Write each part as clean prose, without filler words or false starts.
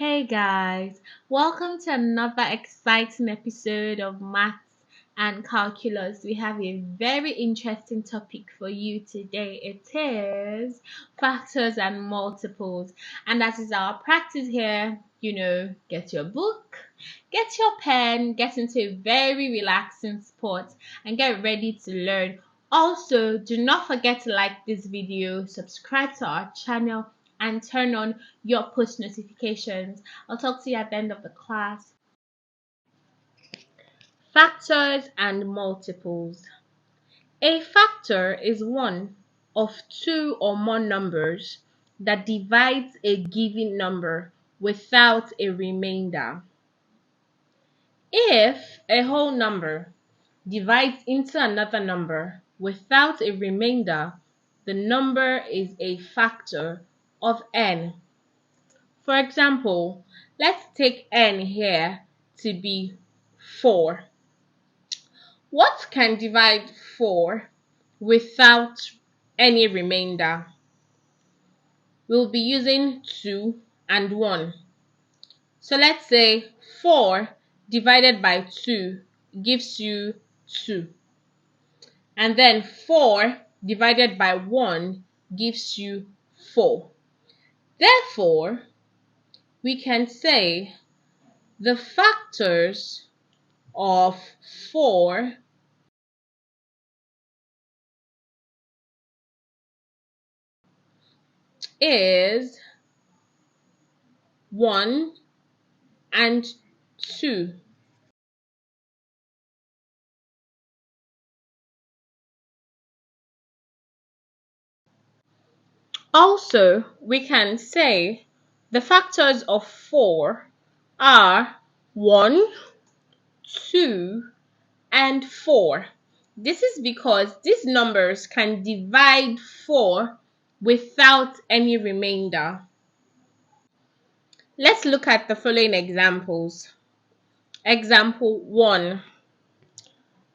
Hey guys, welcome to another exciting episode of Maths and Calculus. We have a very interesting topic for you today. It is factors and multiples. And that is our practice here. Get your book, get your pen, get into a very relaxing spot, and get ready to learn. Also, do not forget to like this video, subscribe to our channel, and turn on your push notifications. I'll talk to you at the end of the class. Factors and multiples. A factor is one of two or more numbers that divides a given number without a remainder. If a whole number divides into another number without a remainder, the number is a factor of n. For example, let's take n here to be 4. What can divide 4 without any remainder? We'll be using 2 and 1. So let's say 4 divided by 2 gives you 2. And then 4 divided by 1 gives you 4. Therefore, we can say the factors of 4 is 1 and 2. Also, we can say the factors of 4 are 1, 2, and 4. This is because these numbers can divide 4 without any remainder. Let's look at the following examples. Example 1.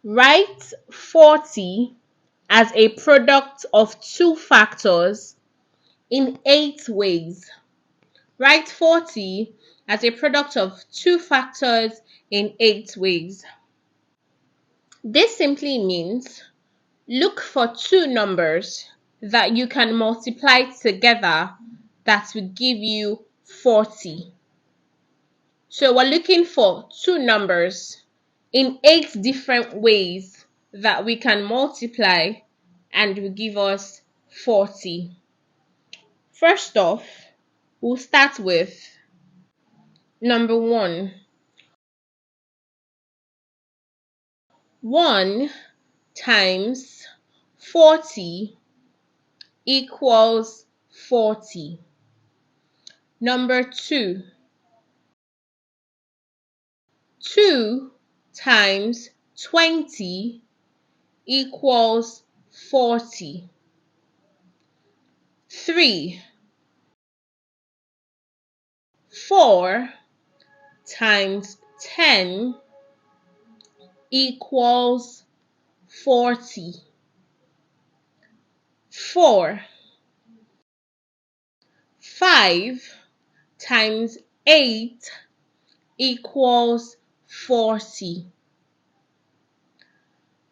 Write 40 as a product of two factors in 8 ways. Write 40 as a product of two factors in 8 ways. This simply means look for two numbers that you can multiply together that will give you 40. So we're looking for two numbers in 8 different ways that we can multiply and will give us 40. First off, we'll start with number 1. 1 times 40 equals 40. Number 2. 2 times 20 equals 40. 3. 4 times 10 equals 40. 4. 5 times 8 equals 40.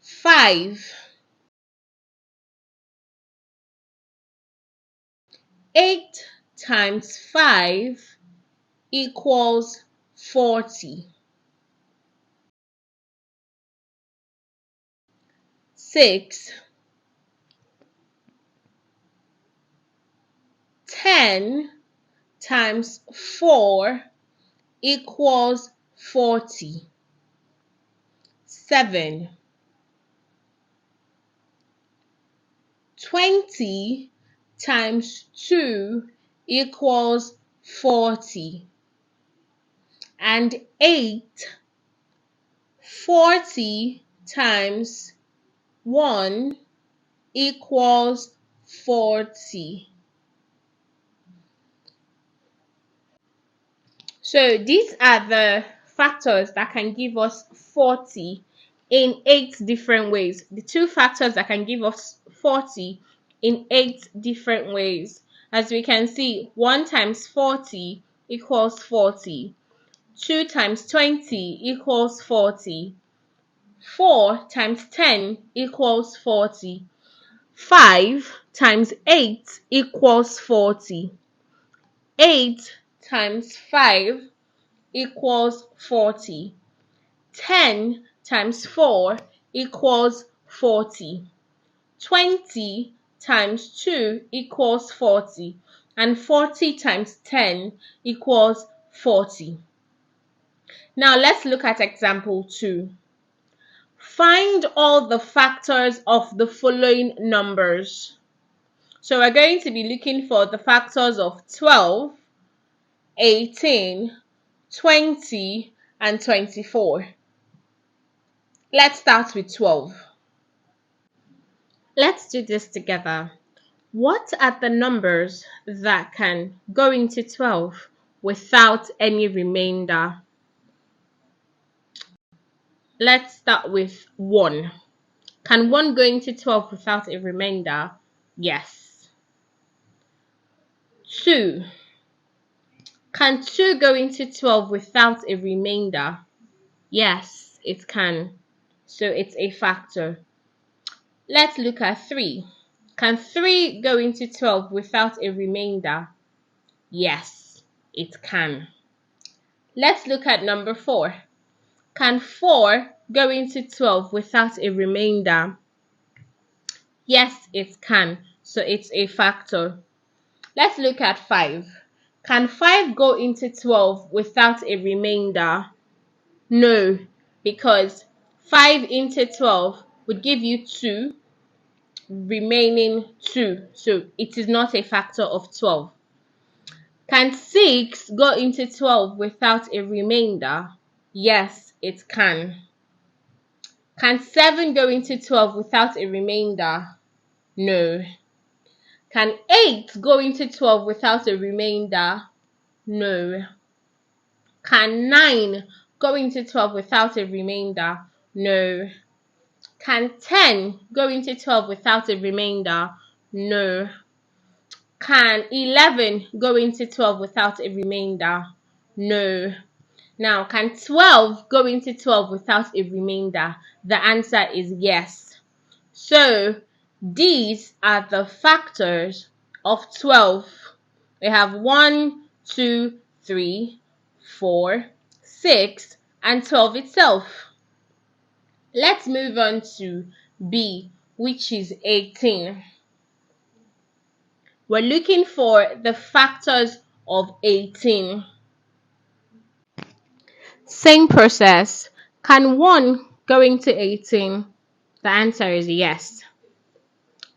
5. 8 times 5 equals 40. 6. 10 times 4 equals 40. 7. 20 times 2 equals 40. And 8. 40 times 1 equals 40. So these are the factors that can give us 40 in 8 different ways. The two factors that can give us 40 in 8 different ways. As we can see, 1 times 40 equals 40. 2 times 20 equals 40. 4 times 10 equals 40. 5 times 8 equals 40. 8 times 5 equals 40. 10 times 4 equals 40. 20 times 2 equals 40. And 40 times 10 equals 40. Now let's look at example 2. Find all the factors of the following numbers. So we're going to be looking for the factors of 12, 18, 20, and 24. Let's start with 12. Let's do this together. What are the numbers that can go into 12 without any remainder? Let's start with 1. Can 1 go into 12 without a remainder? Yes. 2. Can 2 go into 12 without a remainder? Yes, it can. So it's a factor. Let's look at 3. Can 3 go into 12 without a remainder? Yes, it can. Let's look at number 4. Can 4 go into 12 without a remainder? Yes, it can. So it's a factor. Let's look at 5. Can 5 go into 12 without a remainder? No, because 5 into 12 would give you 2, remaining 2. So it is not a factor of 12. Can 6 go into 12 without a remainder? Yes, it can. Can 7 go into 12 without a remainder? No. Can 8 go into 12 without a remainder? No. Can 9 go into 12 without a remainder? No. Can 10 go into 12 without a remainder? No. Can 11 go into 12 without a remainder? No. Now, can 12 go into 12 without a remainder? The answer is yes. So, these are the factors of 12. We have 1, 2, 3, 4, 6, and 12 itself. Let's move on to B, which is 18. We're looking for the factors of 18. Same process. Can 1 go into 18? The answer is yes.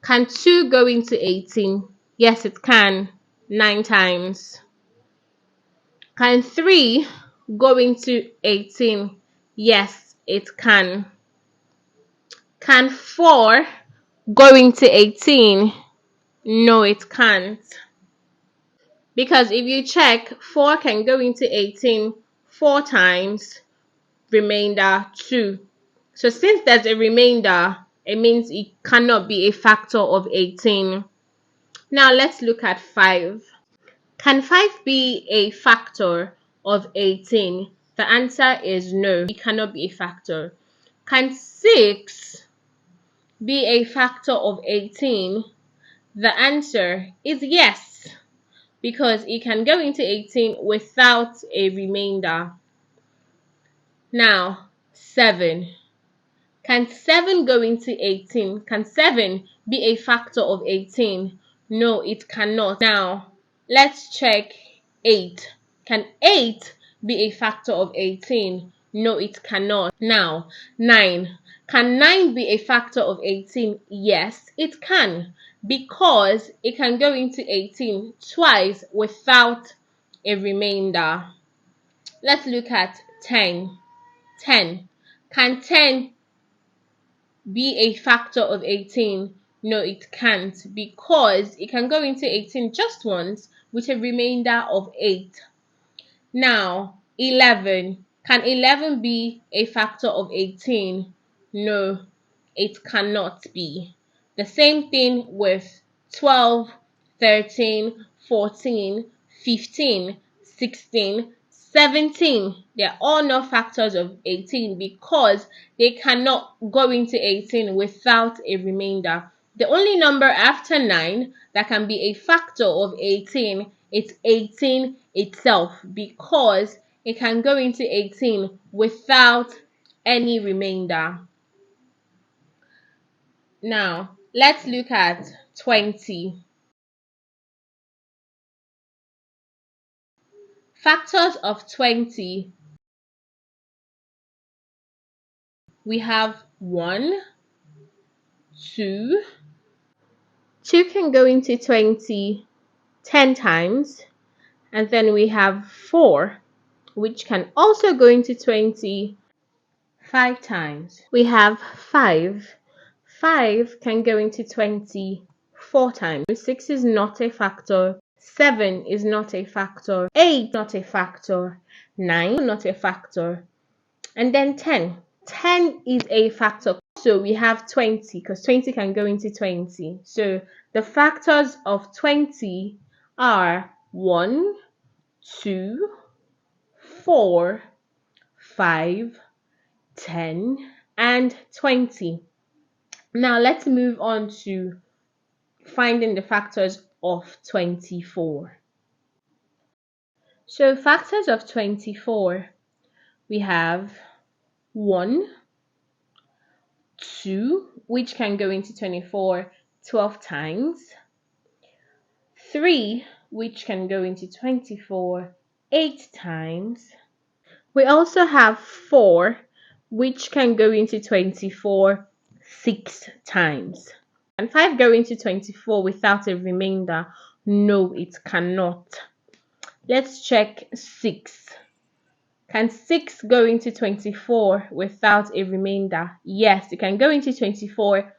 Can 2 go into 18? Yes, it can. 9 times. Can 3 go into 18? Yes, it can. Can 4 go into 18? No, it can't. Because if you check, 4 can go into 18 4 times, remainder 2. So since there's a remainder, it means it cannot be a factor of 18. Now let's look at 5. Can 5 be a factor of 18? The answer is no, it cannot be a factor. Can 6 be a factor of 18? The answer is yes, because it can go into 18 without a remainder. Now, 7. Can 7 go into 18? Can 7 be a factor of 18? No, it cannot. Now, let's check 8. Can 8 be a factor of 18? No, it cannot. Now, 9. Can 9 be a factor of 18? Yes, it can, because it can go into 18 twice without a remainder. Let's look at 10. 10. Can 10 be a factor of 18? No, it can't, because it can go into 18 just once with a remainder of 8. Now, 11. Can 11 be a factor of 18? No, it cannot be. The same thing with 12, 13, 14, 15, 16, 17. They're all not factors of 18 because they cannot go into 18 without a remainder. The only number after 9 that can be a factor of 18 is 18 itself because it can go into 18 without any remainder. Now, let's look at 20. Factors of 20. We have 1, 2. 2 can go into 20 10 times. And then we have 4, which can also go into 20 5 times. We have 5. 5 can go into 20 4 times. 6 is not a factor. 7 is not a factor. 8 not a factor. 9 not a factor. And then 10. 10 is a factor. So we have 20 because 20 can go into 20. So the factors of 20 are 1, 2, 4, 5, 10, and 20. Now let's move on to finding the factors of 24. So factors of 24, we have 1, 2, which can go into 24 12 times, 3, which can go into 24 8 times. We also have 4, which can go into 24 6 times. Can 5 go into 24 without a remainder? No, it cannot. Let's check 6. Can 6 go into 24 without a remainder? Yes, it can go into 24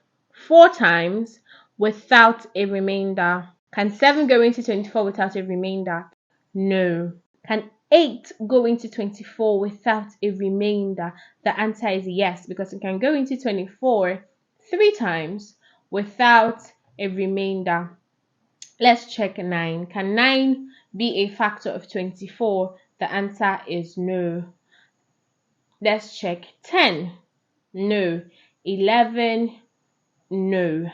4 times without a remainder. Can 7 go into 24 without a remainder? No. Can 8 go into 24 without a remainder? The answer is yes, because it can go into 24 3 times without a remainder. Let's check 9. Can 9 be a factor of 24? The answer is no. Let's check 10. No. 11. No.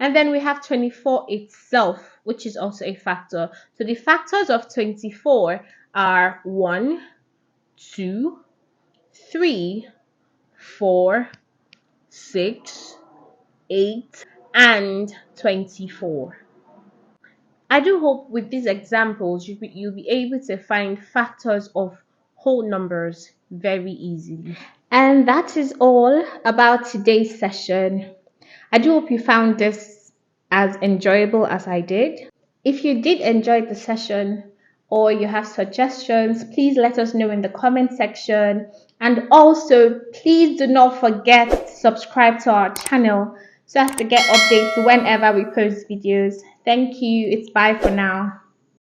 And then we have 24 itself, which is also a factor. So the factors of 24 are 1, 2, 3, 4, 6, 8, and 24. I do hope with these examples you'll be able to find factors of whole numbers very easily. And that is all about today's session. I do hope you found this as enjoyable as I did. If you did enjoy the session or you have suggestions, please let us know in the comment section. And also, please do not forget to subscribe to our channel so as to get updates whenever we post videos. Thank you. It's bye for now.